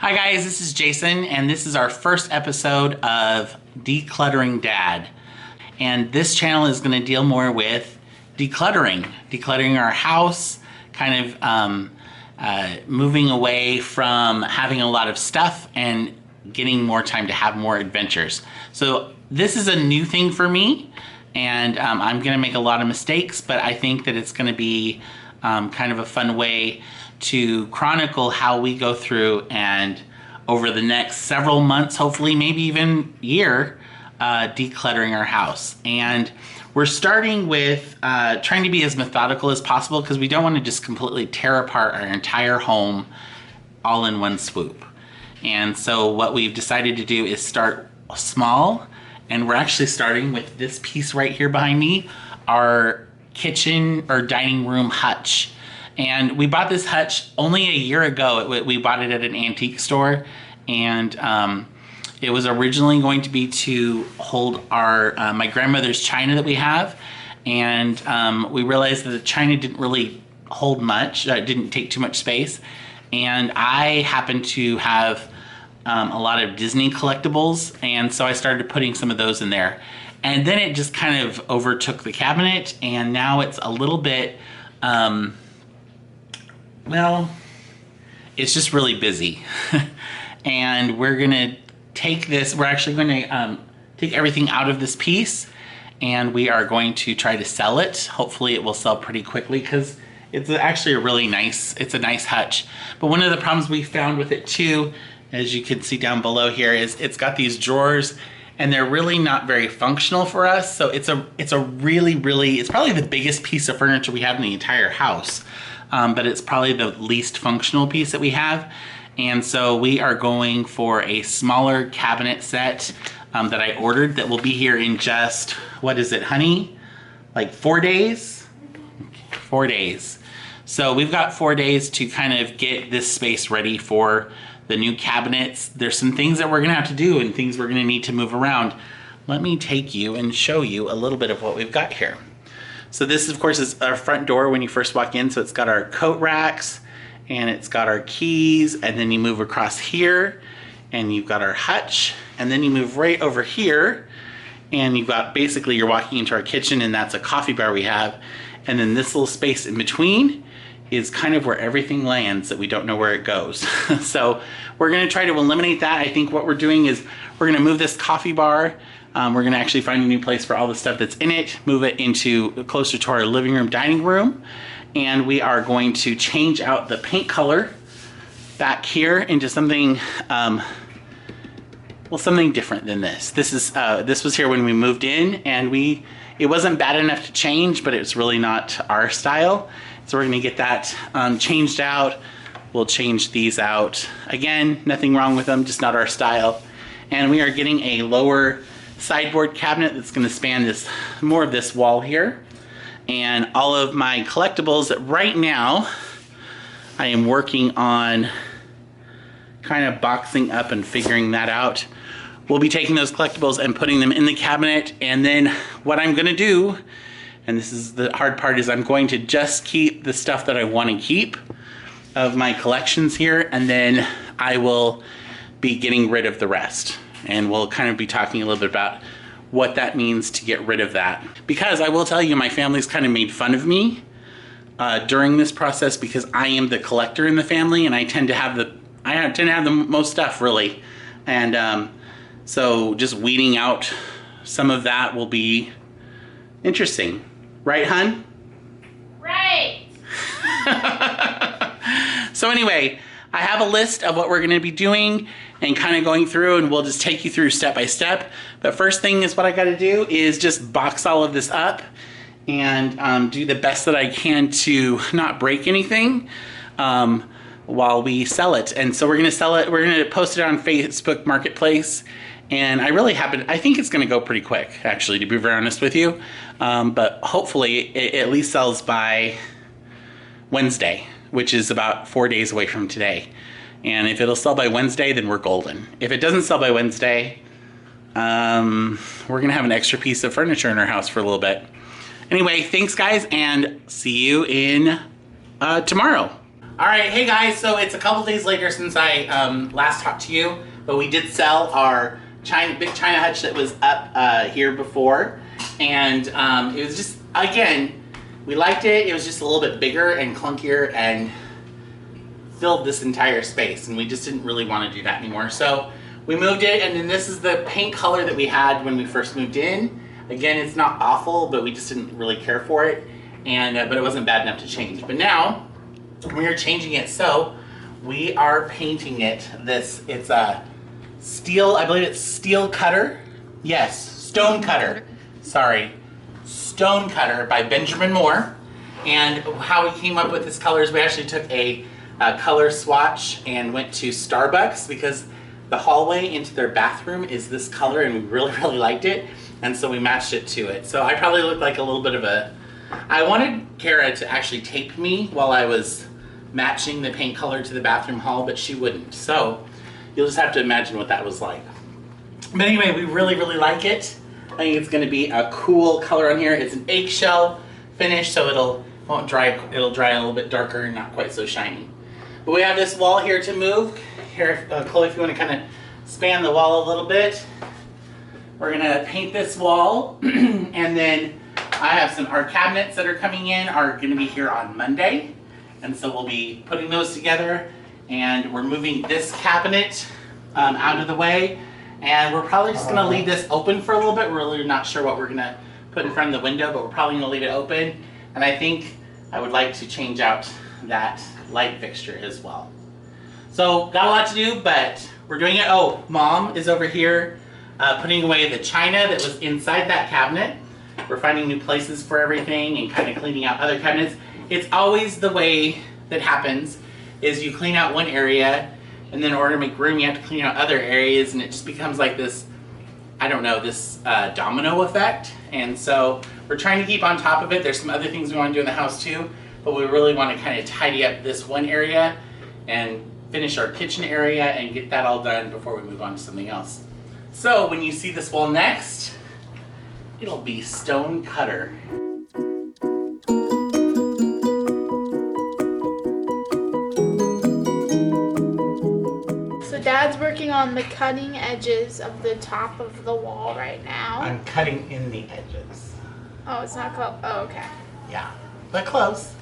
Hi guys, this is Jason, and this is our first episode of Decluttering Dad. And this channel is going to deal more with decluttering our house, kind of moving away from having a lot of stuff and getting more time to have more adventures. So this is a new thing for me, and I'm going to make a lot of mistakes, but I think that it's going to be kind of a fun way to chronicle how we go through and over the next several months, hopefully maybe even year, decluttering our house. And we're starting with trying to be as methodical as possible because we don't want to just completely tear apart our entire home all in one swoop. And so what we've decided to do is start small, and we're actually starting with this piece right here behind me, our kitchen or dining room hutch. And we bought this hutch only a year ago. We bought it at an antique store, and it was originally going to be to hold our my grandmother's china that we have, and we realized that the china didn't really hold much. It didn't take too much space, and I happen to have a lot of Disney collectibles, and so I started putting some of those in there. And then it just kind of overtook the cabinet, and now it's a little bit well, it's just really busy. And we're gonna take this, we're actually gonna take everything out of this piece, and we are going to try to sell it. Hopefully it will sell pretty quickly because it's actually a really nice, it's a nice hutch. But one of the problems we found with it too, as you can see down below here, is it's got these drawers and they're really not very functional for us. So it's probably the biggest piece of furniture we have in the entire house. But it's probably the least functional piece that we have. And so we are going for a smaller cabinet set that I ordered that will be here in just, what is it, honey? Like 4 days? 4 days. So we've got 4 days to kind of get this space ready for the new cabinets. There's some things that we're gonna have to do and things we're gonna need to move around. Let me take you and show you a little bit of what we've got here. So this, of course, is our front door when you first walk in. So it's got our coat racks, and it's got our keys, and then you move across here, and you've got our hutch, and then you move right over here, and you've got, basically you're walking into our kitchen, and that's a coffee bar we have. And then this little space in between is kind of where everything lands that we don't know where it goes. So we're gonna try to eliminate that. I think what we're doing is we're gonna move this coffee bar. We're gonna actually find a new place for all the stuff that's in it, move it into closer to our living room, dining room, and we are going to change out the paint color back here into something, well, something different than this. This was here when we moved in, and it wasn't bad enough to change, but it's really not our style. So we're gonna get that changed out. We'll change these out. Again, nothing wrong with them, just not our style. And we are getting a lower sideboard cabinet that's going to span more of this wall here. And all of my collectibles that right now I am working on kind of boxing up and figuring that out. We'll be taking those collectibles and putting them in the cabinet, and then what I'm going to do, and this is the hard part, is I'm going to just keep the stuff that I want to keep of my collections here, and then I will be getting rid of the rest. And we'll kind of be talking a little bit about what that means to get rid of that. Because I will tell you, my family's kind of made fun of me during this process because I am the collector in the family, and I tend to have the most stuff, really. And so just weeding out some of that will be interesting. Right, hun? Right. So anyway, I have a list of what we're gonna be doing and kind of going through, and we'll just take you through step by step. But first thing is what I gotta do is just box all of this up and do the best that I can to not break anything while we sell it. And so we're gonna sell it, we're gonna post it on Facebook Marketplace. And I think it's gonna go pretty quick, actually, to be very honest with you. But hopefully it at least sells by Wednesday, which is about 4 days away from today. And if it'll sell by Wednesday, then we're golden. If it doesn't sell by Wednesday, we're gonna have an extra piece of furniture in our house for a little bit. Anyway, thanks guys, and see you in tomorrow. All right, hey guys, so it's a couple days later since I last talked to you, but we did sell our big China hutch that was up here before, and it was just, again, we liked it. It was just a little bit bigger and clunkier and filled this entire space, and we just didn't really want to do that anymore. So we moved it, and then this is the paint color that we had when we first moved in. Again, it's not awful, but we just didn't really care for it, and but it wasn't bad enough to change. But now we are changing it, so we are painting it. It's a steel, I believe it's steel cutter. Yes, stone cutter. Sorry, stone cutter by Benjamin Moore. And how we came up with this color is we actually took a color swatch and went to Starbucks because the hallway into their bathroom is this color, and we really liked it, and so we matched it to it. So I probably look like a little bit of a, I wanted Kara to actually tape me while I was matching the paint color to the bathroom hall, but she wouldn't. So you'll just have to imagine what that was like. But anyway, we really like it. I think it's gonna be a cool color on here. It's an eggshell finish, so it'll dry a little bit darker and not quite so shiny. But we have this wall here to move. Here, Chloe, if you want to kind of span the wall a little bit. We're gonna paint this wall, and then I have our cabinets that are coming in are gonna be here on Monday. And so we'll be putting those together, and we're moving this cabinet out of the way. And we're probably just gonna leave this open for a little bit. We're really not sure what we're gonna put in front of the window, but we're probably gonna leave it open. And I think I would like to change out that light fixture as well. So got a lot to do, but we're doing it. Oh, Mom is over here putting away the china that was inside that cabinet. We're finding new places for everything and kind of cleaning out other cabinets. It's always the way that happens, is you clean out one area, and then in order to make room, you have to clean out other areas, and it just becomes like this, I don't know, this domino effect. And so we're trying to keep on top of it. There's some other things we want to do in the house too, but we really want to kind of tidy up this one area and finish our kitchen area and get that all done before we move on to something else. So when you see this wall next, it'll be stone cutter. So Dad's working on the cutting edges of the top of the wall right now. I'm cutting in the edges. Oh, it's not close. Oh, okay. Yeah, but close.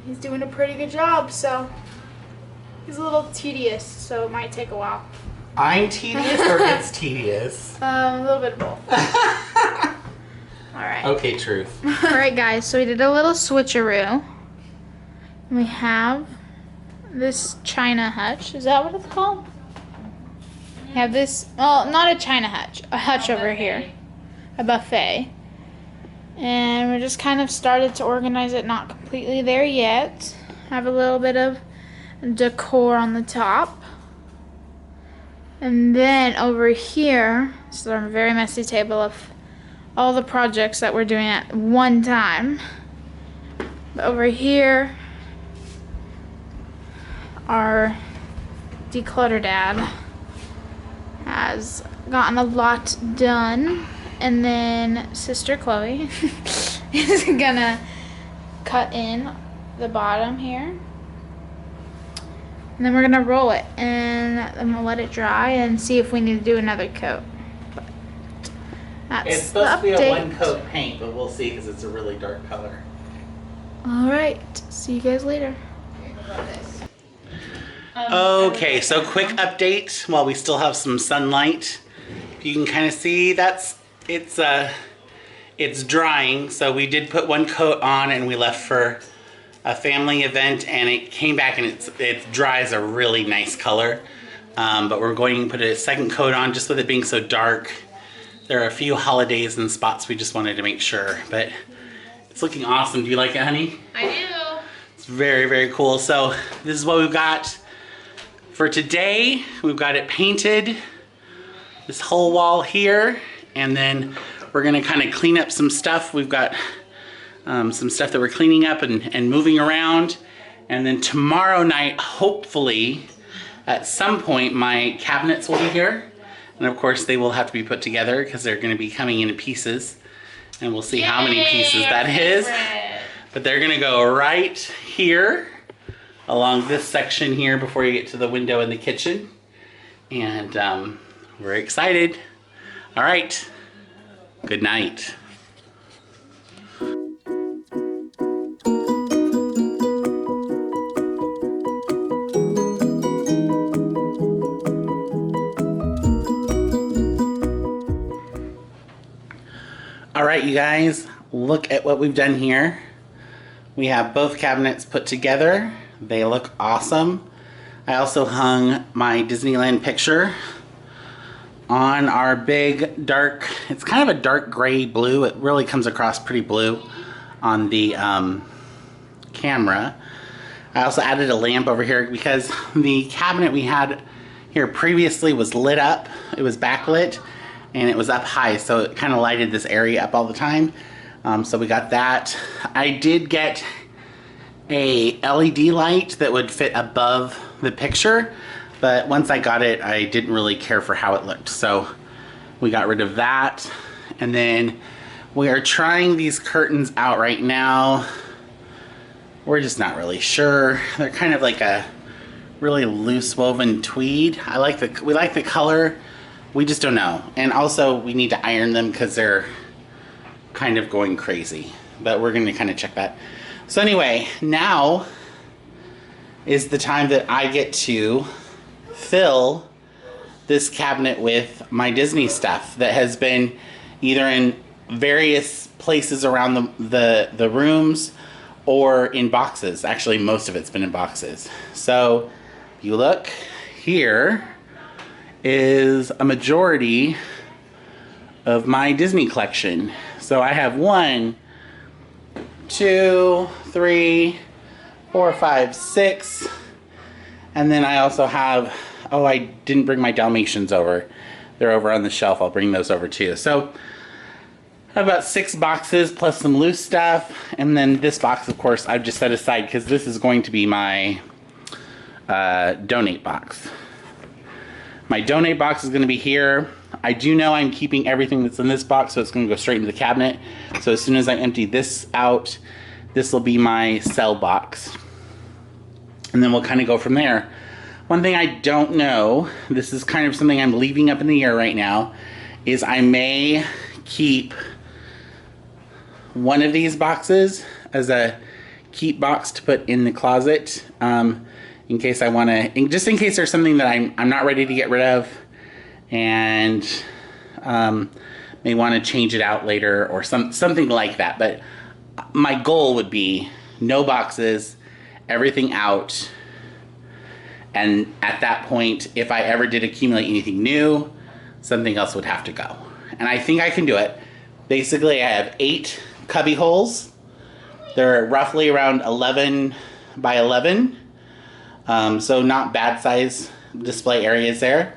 He's doing a pretty good job, so he's a little tedious, so it might take a while. I'm tedious or it's tedious? A little bit of both. All right. Okay, truth. All right, guys, so we did a little switcheroo. We have this china hutch. Is that what it's called? We have this, well, not a china hutch, a hutch over here. A buffet. And we just kind of started to organize it, not completely there yet. Have a little bit of decor on the top. And then over here, so a very messy table of all the projects that we're doing at one time. But over here, our Decluttering Dad has gotten a lot done. And then Sister Chloe is gonna cut in the bottom here. And then we're gonna roll it and I'm gonna let it dry and see if we need to do another coat. But that's It's supposed to be a update. one coat paint, but we'll see because it's a really dark color. Alright, see you guys later. Okay, so quick update while we still have some sunlight. You can kind of see it's drying. So we did put one coat on and we left for a family event, and it came back and it dries a really nice color. But we're going to put a second coat on just with it being so dark. There are a few holidays and spots we just wanted to make sure, but it's looking awesome. Do you like it, honey? I do. It's very cool. So this is what we've got for today. We've got it painted, this whole wall here, and then we're gonna kind of clean up some stuff. We've got some stuff that we're cleaning up and moving around. And then tomorrow night, hopefully, at some point, my cabinets will be here. And of course, they will have to be put together because they're gonna be coming in pieces. And we'll see how many pieces that is. But they're gonna go right here, along this section here before you get to the window in the kitchen. And we're excited. All right, good night. All right, you guys, look at what we've done here. We have both cabinets put together. They look awesome. I also hung my Disneyland picture on our big dark, it's kind of a dark gray blue. It really comes across pretty blue on the camera. I also added a lamp over here because the cabinet we had here previously was lit up. It was backlit and it was up high, so it kind of lighted this area up all the time. So we got that. I did get a LED light that would fit above the picture, but once I got it, I didn't really care for how it looked. So we got rid of that. And then we are trying these curtains out right now. We're just not really sure. They're kind of like a really loose woven tweed. We like the color. We just don't know. And also we need to iron them because they're kind of going crazy, but we're gonna kind of check that. So anyway, now is the time that I get to fill this cabinet with my Disney stuff that has been either in various places around the rooms or in boxes. Actually, most of it's been in boxes. So if you look here is a majority of my Disney collection. So I have 1, 2, 3, 4, 5, 6, and then I also have, oh, I didn't bring my Dalmatians over. They're over on the shelf. I'll bring those over too. So I have about 6 boxes plus some loose stuff, and then this box, of course, I've just set aside because this is going to be my donate box. My donate box is going to be here. I do know I'm keeping everything that's in this box, so it's going to go straight into the cabinet. So as soon as I empty this out, this will be my sell box. And then we'll kind of go from there. One thing I don't know, this is kind of something I'm leaving up in the air right now, is I may keep one of these boxes as a keep box to put in the closet. In case I want to, just in case there's something that I'm not ready to get rid of and may want to change it out later or something like that. But my goal would be no boxes, everything out. And at that point, if I ever did accumulate anything new, something else would have to go. And I think I can do it. Basically, I have 8 cubby holes. They're roughly around 11 by 11. So not bad size display areas there.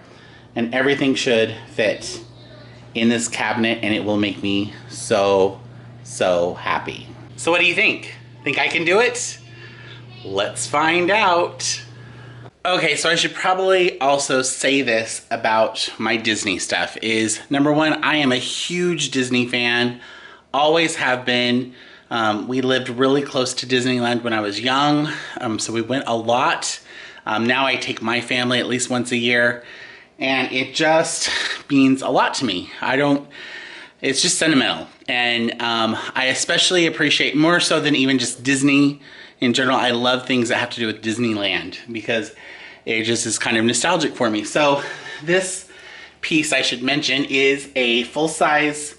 And everything should fit in this cabinet and it will make me so, so happy. So what do you think? Think I can do it? Let's find out. Okay, so I should probably also say this about my Disney stuff is, number one, I am a huge Disney fan, always have been. We lived really close to Disneyland when I was young, so we went a lot. Now I take my family at least once a year, and it just means a lot to me. It's just sentimental, and I especially appreciate, more so than even just Disney in general, I love things that have to do with Disneyland because it just is kind of nostalgic for me. So this piece, I should mention, is a full-size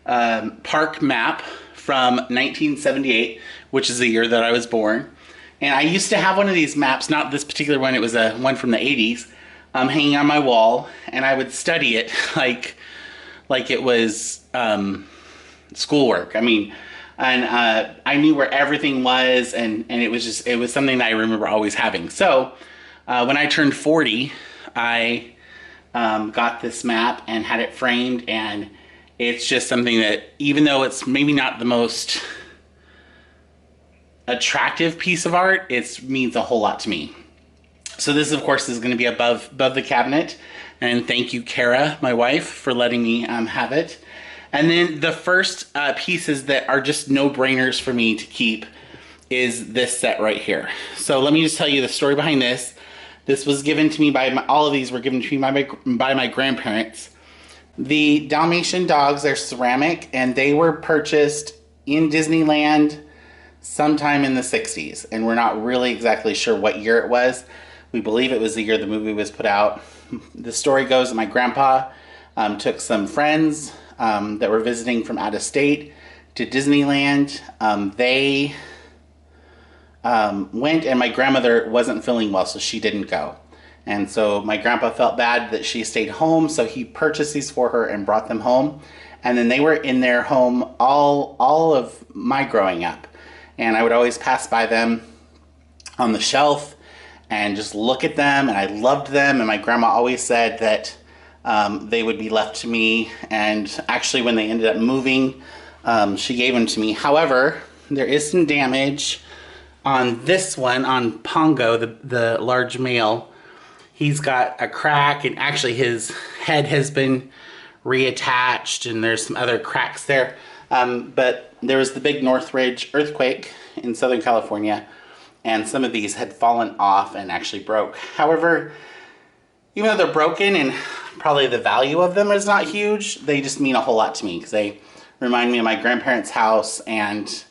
park map from 1978, which is the year that I was born. And I used to have one of these maps, not this particular one, it was a one from the 80s, hanging on my wall, and I would study it like it was schoolwork. I mean, and I knew where everything was, and it was something that I remember always having. So when I turned 40, I got this map and had it framed, and it's just something that, even though it's maybe not the most attractive piece of art, it means a whole lot to me. So this, of course, is going to be above the cabinet, and thank you, Kara, my wife, for letting me have it. And then the first pieces that are just no-brainers for me to keep is this set right here. So let me just tell you the story behind this. This was given to me by all of these were given to me by my grandparents. The Dalmatian dogs are ceramic, and they were purchased in Disneyland sometime in the 60s, and we're not really exactly sure what year it was. We believe it was the year the movie was put out. The story goes that my grandpa took some friends that were visiting from out of state to Disneyland. They went, and my grandmother wasn't feeling well, so she didn't go. And so my grandpa felt bad that she stayed home, so he purchased these for her and brought them home. And then they were in their home all of my growing up. And I would always pass by them on the shelf and just look at them, and I loved them. And my grandma always said that they would be left to me. And actually, when they ended up moving, she gave them to me. However, there is some damage on this one, on Pongo, the large male. He's got a crack, and actually his head has been reattached, and there's some other cracks there. But there was the big Northridge earthquake in Southern California, and some of these had fallen off and actually broke. However, even though they're broken and probably the value of them is not huge, they just mean a whole lot to me because they remind me of my grandparents' house, and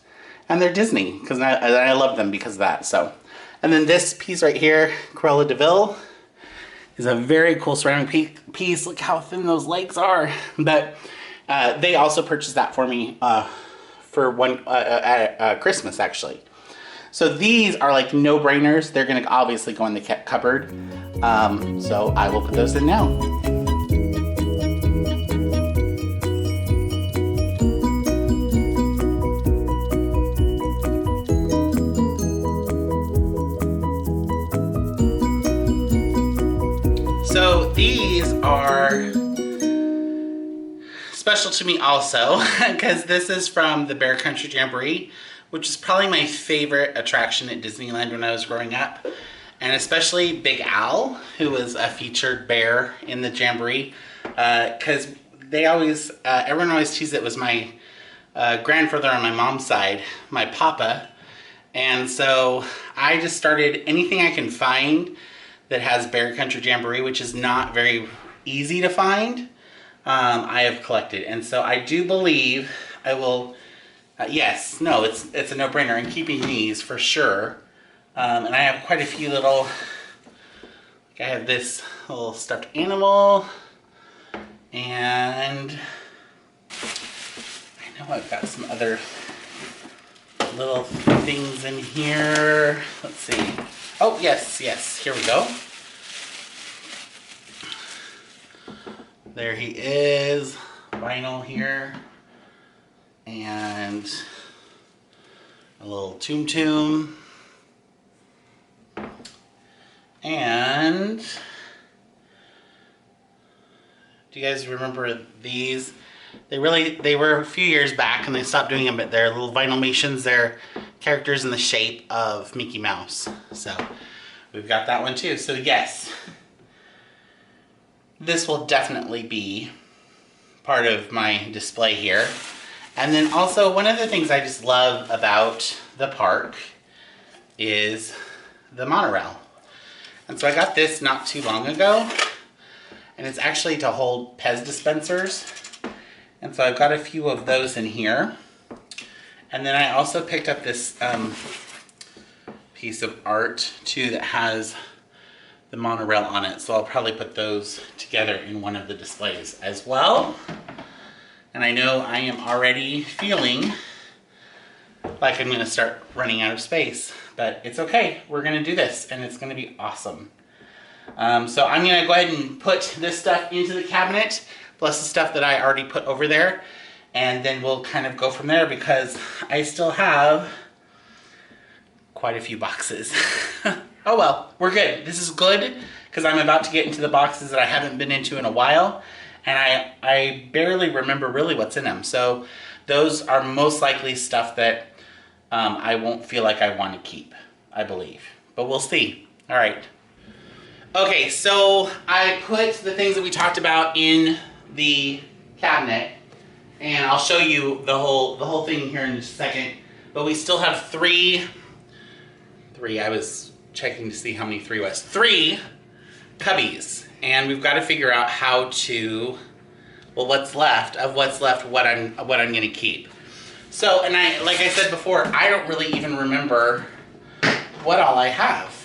they're Disney because I love them because of that. So, and then this piece right here, Cruella de Vil, is a very cool ceramic piece. Look how thin those legs are. But they also purchased that for me for at Christmas, actually. So these are like no-brainers. They're gonna obviously go in the cupboard. So I will put those in now. So these are special to me also because this is from the Bear Country Jamboree, which is probably my favorite attraction at Disneyland when I was growing up. And especially Big Al, who was a featured bear in the Jamboree, because they always, everyone always teased it was my grandfather on my mom's side, my papa. And so I just started anything I can find that has Bear Country Jamboree, which is not very easy to find, I have collected. And so I do believe I will, yes, no, it's a no-brainer in keeping these for sure. And I have quite a few little, like I have this little stuffed animal, and I know I've got some other little things in here. Let's see. Oh, yes, here we go. There he is, vinyl here, and a little Toom. And do you guys remember these? They were a few years back and they stopped doing them, but they're little Vinylmations. They're characters in the shape of Mickey Mouse. So we've got that one too. So yes, this will definitely be part of my display here. And then also one of the things I just love about the park is the monorail. And so I got this not too long ago, and it's actually to hold Pez dispensers. And so I've got a few of those in here. And then I also picked up this piece of art too that has the monorail on it. So I'll probably put those together in one of the displays as well. And I know I am already feeling like I'm gonna start running out of space, but it's okay. We're gonna do this and it's gonna be awesome. So I'm gonna go ahead and put this stuff into the cabinet, plus the stuff that I already put over there, and then we'll kind of go from there because I still have quite a few boxes. Oh well, we're good. This is good because I'm about to get into the boxes that I haven't been into in a while, and I barely remember really what's in them. So those are most likely stuff that I won't feel like I want to keep, I believe. But we'll see. All right. Okay, so I put the things that we talked about in the cabinet, and I'll show you the whole thing here in just a second. But we still have 3 3. I was checking to see how many 3 was. 3 cubbies. And we've got to figure out how to, well, what's left, what I'm going to keep. So, and like I said before, I don't really even remember what all I have.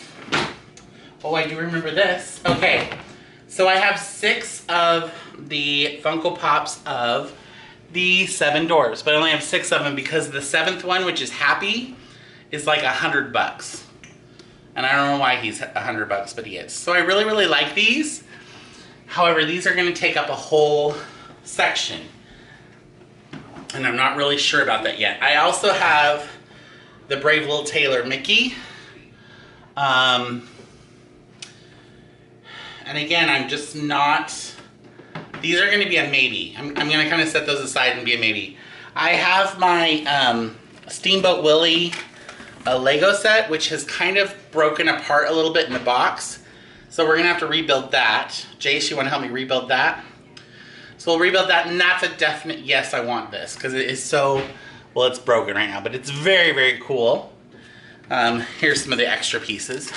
Oh, I do remember this. Okay, so I have 6 of the Funko Pops of the 7 doors, but I only have 6 of them because the 7th one, which is Happy, is like $100. And I don't know why he's $100, but he is. So I really, really like these. However, these are going to take up a whole section. And I'm not really sure about that yet. I also have the Brave Little Tailor Mickey. And again, I'm just not, these are going to be a maybe. I'm going to kind of set those aside and be a maybe. I have my Steamboat Willie Lego set, which has kind of broken apart a little bit in the box. So we're going to have to rebuild that. Jace, you want to help me rebuild that? So we'll rebuild that, and that's a definite yes, I want this, because it is so, well, it's broken right now, but it's very, very cool. Here's some of the extra pieces.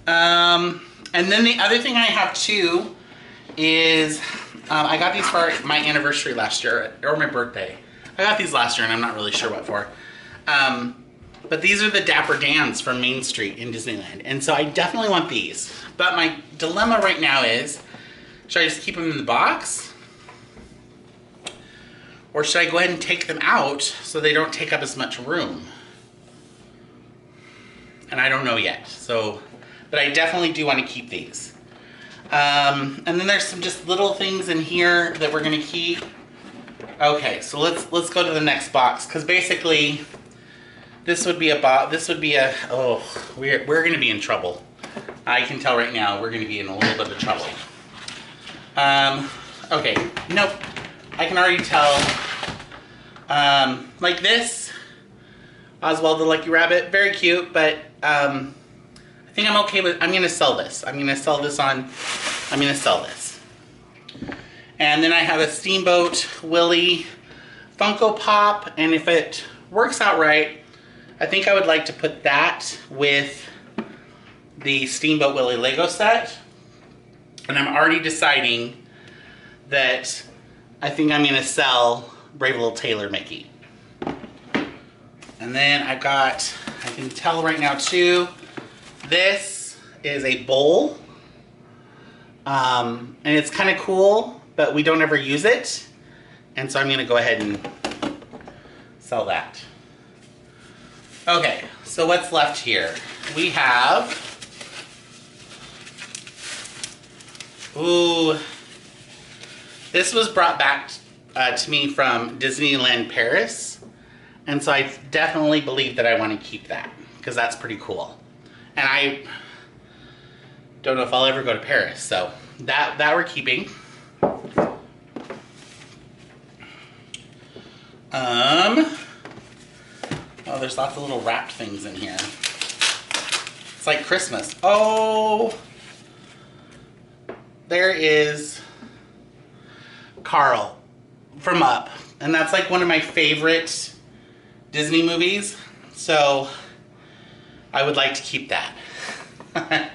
And then the other thing I have too is, I got these for my anniversary last year, or my birthday. I got these last year and I'm not really sure what for. But these are the Dapper Dans from Main Street in Disneyland. And so I definitely want these. But my dilemma right now is, should I just keep them in the box? Or should I go ahead and take them out so they don't take up as much room? And I don't know yet. So, but I definitely do want to keep these. And then there's some just little things in here that we're going to keep. Okay, so let's go to the next box, because basically this would be a oh, we're going to be in trouble. I can tell right now we're going to be in a little bit of trouble. Okay, nope. I can already tell. Like this, Oswald the Lucky Rabbit, very cute, but I think I'm okay with, I'm going to sell this. I'm going to sell this. And then I have a Steamboat Willie Funko Pop, and if it works out right, I think I would like to put that with the Steamboat Willie Lego set. And I'm already deciding that I think I'm going to sell Brave Little Tailor Mickey. And then I've got, I can tell right now too, this is a bowl. And it's kind of cool, but we don't ever use it. And so I'm going to go ahead and sell that. Okay, so what's left here? We have, ooh, this was brought back to me from Disneyland Paris. And so I definitely believe that I want to keep that, because that's pretty cool. And I don't know if I'll ever go to Paris, so that we're keeping. Oh, there's lots of little wrapped things in here. It's like Christmas. Oh, there is Carl from Up. And that's like one of my favorite Disney movies. So I would like to keep that. I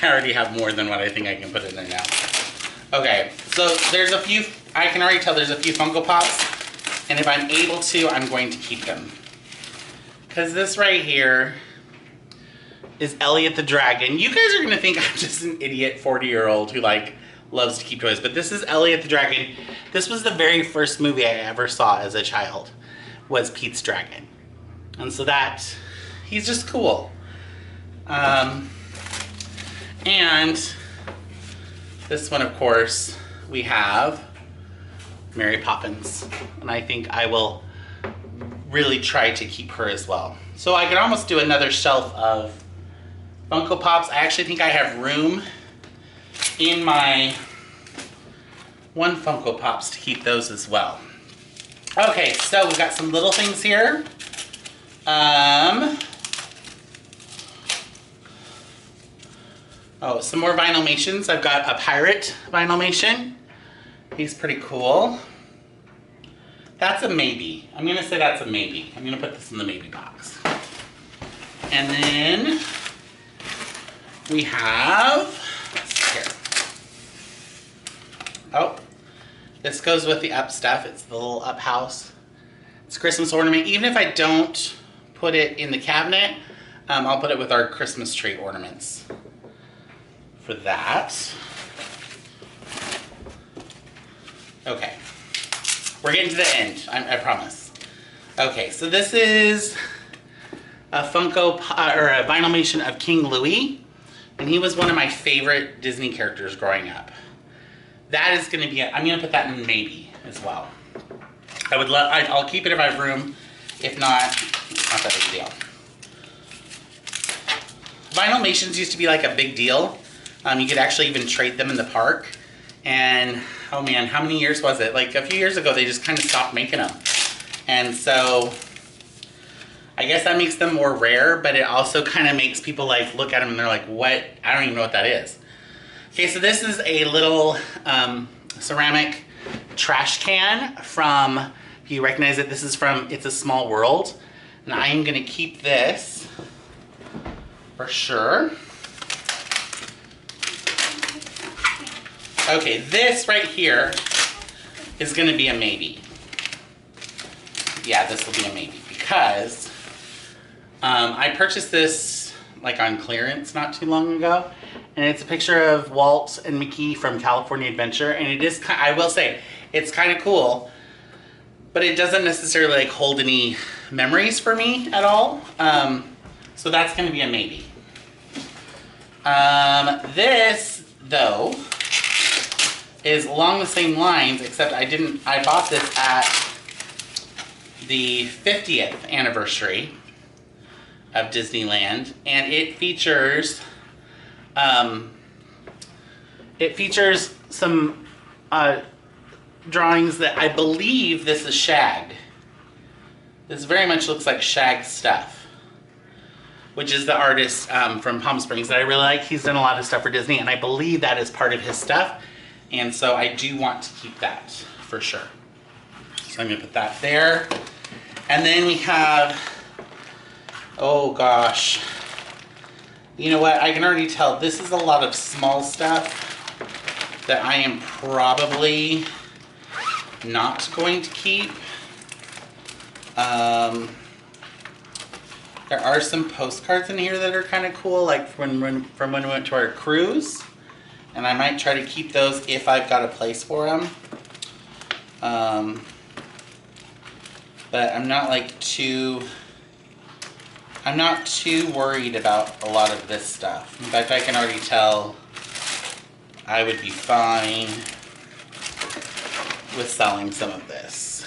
already have more than what I think I can put in there now. Okay, so there's a few, I can already tell there's a few Funko Pops. And if I'm able to, I'm going to keep them. Because this right here is Elliot the Dragon. You guys are going to think I'm just an idiot 40-year-old who like loves to keep toys. But this is Elliot the Dragon. This was the very first movie I ever saw as a child, was Pete's Dragon. And so that, he's just cool. And this one, of course, we have Mary Poppins. And I think I will really try to keep her as well. So I could almost do another shelf of Funko Pops. I actually think I have room in my one Funko Pops to keep those as well. Okay, so we've got some little things here. Oh, some more Vinylmations. I've got a pirate Vinylmation. He's pretty cool. That's a maybe. I'm gonna say that's a maybe. I'm gonna put this in the maybe box. And then we have, here. Oh, this goes with the up stuff. It's the little up house. It's a Christmas ornament. Even if I don't put it in the cabinet, I'll put it with our Christmas tree ornaments for that. Okay, we're getting to the end, I promise. Okay, so this is a Funko, or a Vinylmation of King Louis, and he was one of my favorite Disney characters growing up. That is gonna be, I'm gonna put that in maybe as well. I would love, I'll keep it if I have room. If not, it's not that big a deal. Vinylmations used to be like a big deal. You could actually even trade them in the park. And, oh man, how many years was it? Like a few years ago, they just kind of stopped making them. And so, I guess that makes them more rare, but it also kind of makes people like look at them and they're like, what? I don't even know what that is. Okay, so this is a little ceramic trash can from, if you recognize it, this is from It's a Small World. And I am gonna keep this for sure. Okay, this right here is gonna be a maybe. Yeah, this will be a maybe because I purchased this like on clearance not too long ago, and it's a picture of Walt and Mickey from California Adventure, and it is, I will say, it's kind of cool, but it doesn't necessarily like hold any memories for me at all. So that's gonna be a maybe. This though is along the same lines, except I bought this at the 50th anniversary of Disneyland, and it features some drawings that I believe this is Shag. This very much looks like Shag stuff, which is the artist from Palm Springs that I really like. He's done a lot of stuff for Disney, and I believe that is part of his stuff. And so I do want to keep that for sure. So I'm gonna put that there. And then we have, oh gosh. You know what, I can already tell this is a lot of small stuff that I am probably not going to keep. There are some postcards in here that are kind of cool, like from when we went to our cruise. And I might try to keep those if I've got a place for them. But I'm not too worried about a lot of this stuff. In fact, I can already tell I would be fine with selling some of this.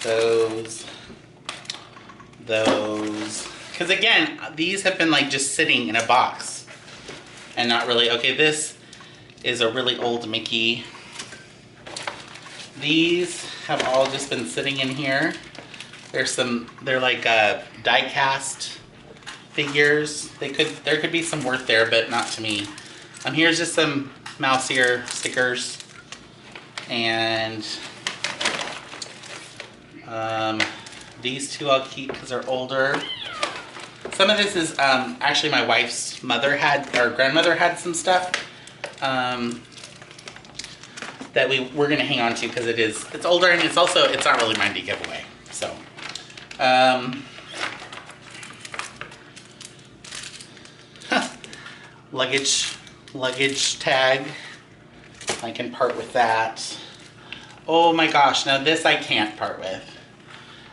Those. Because again, these have been like just sitting in a box. And not really, okay, this is a really old Mickey. These have all just been sitting in here. They're like die cast figures. There could be some worth there, but not to me. Here's just some mouse ear stickers. And these two I'll keep because they're older. Some of this is actually my wife's mother had, or grandmother had some stuff that we're gonna hang on to because it's older, and it's not really mine to give away. So luggage tag. I can part with that. Oh my gosh, now this I can't part with.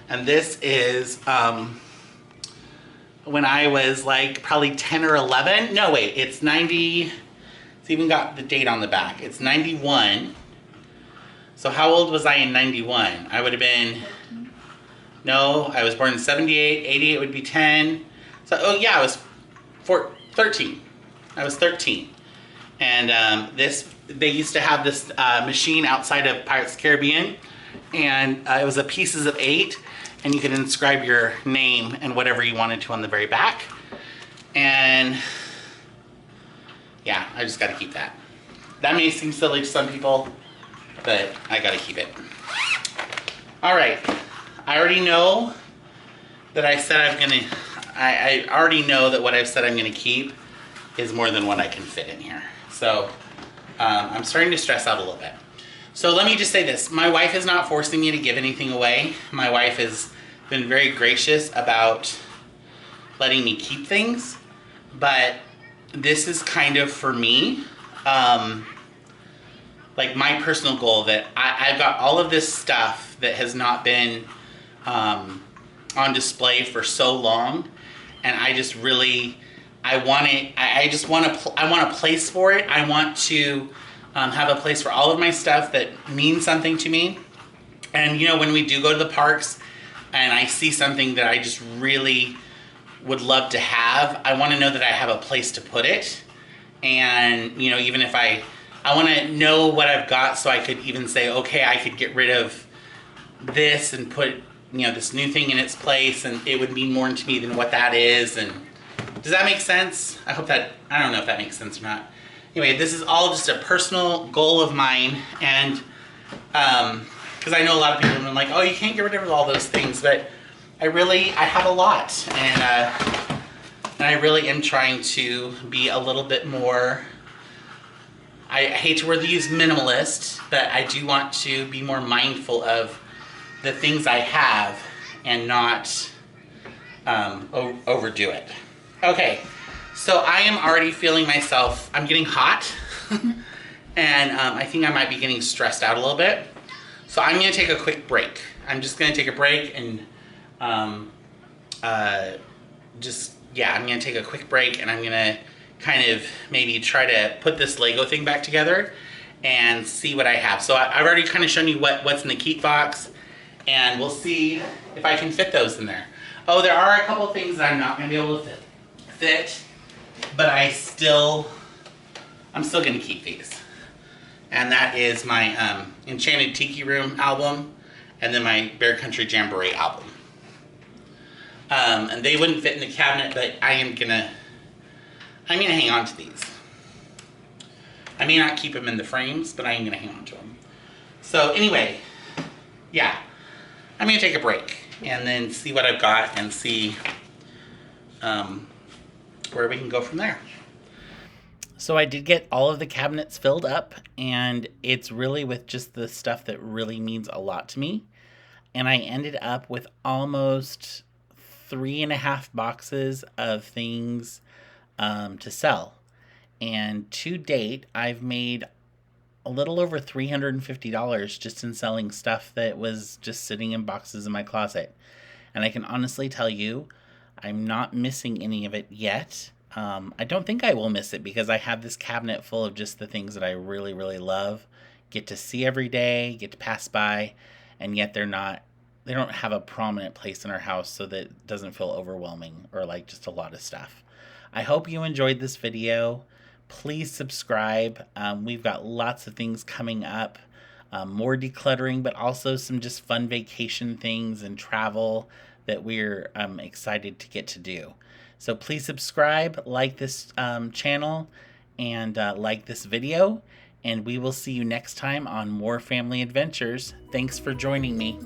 And this is when I was like probably 10 or 11. No, wait, it's 90. It's even got the date on the back. It's 91. So how old was I in 91? I would have been, no, I was born in 78. 88 would be 10. So, oh yeah, I was 13. I was 13. And they used to have this machine outside of Pirates of the Caribbean. And it was a pieces of 8. And you could inscribe your name and whatever you wanted to on the very back. And yeah, I just gotta keep that. That may seem silly to some people, but I gotta keep it. All right, I already know that I said I already know that what I've said I'm going to keep is more than what I can fit in here. So I'm starting to stress out a little bit. So let me just say this. My wife is not forcing me to give anything away. My wife has been very gracious about letting me keep things. But this is kind of, for me, like my personal goal, that I've got all of this stuff that has not been on display for so long. And I just really, I want a place for it. I want to have a place for all of my stuff that means something to me. And you know, when we do go to the parks and I see something that I just really would love to have, I want to know that I have a place to put it. And you know, even if I want to know what I've got, so I could even say, okay, I could get rid of this and put, you know, this new thing in its place, and it would mean more to me than what that is. And does that make sense? I hope that, I don't know if that makes sense or not. Anyway, this is all just a personal goal of mine, and because I know a lot of people have been like, oh, you can't get rid of all those things, but I have a lot, and I really am trying to be a little bit more, I hate to use minimalist, but I do want to be more mindful of the things I have and not overdo it. Okay. So I am already feeling myself, I'm getting hot, and I think I might be getting stressed out a little bit. So I'm going to take a quick break. I'm just going to take a break and I'm going to take a quick break, and I'm going to kind of maybe try to put this Lego thing back together and see what I have. So I've already kind of shown you what's in the keep box, and we'll see if I can fit those in there. Oh, there are a couple things that I'm not going to be able to fit. But I'm still going to keep these. And that is my Enchanted Tiki Room album, and then my Bear Country Jamboree album. And they wouldn't fit in the cabinet, but I'm gonna hang on to these. I may not keep them in the frames, but I am gonna hang on to them. So anyway, yeah, I'm gonna take a break and then see what I've got and see where we can go from there. So I did get all of the cabinets filled up, and it's really with just the stuff that really means a lot to me. And I ended up with almost 3.5 boxes of things to sell. And to date, I've made a little over $350 just in selling stuff that was just sitting in boxes in my closet. And I can honestly tell you, I'm not missing any of it yet. I don't think I will miss it, because I have this cabinet full of just the things that I really, really love, get to see every day, get to pass by, and yet they don't have a prominent place in our house, so that it doesn't feel overwhelming or like just a lot of stuff. I hope you enjoyed this video. Please subscribe. We've got lots of things coming up, more decluttering, but also some just fun vacation things and travel that we're excited to get to do. So please subscribe, like this channel, and like this video, and we will see you next time on more family adventures. Thanks for joining me.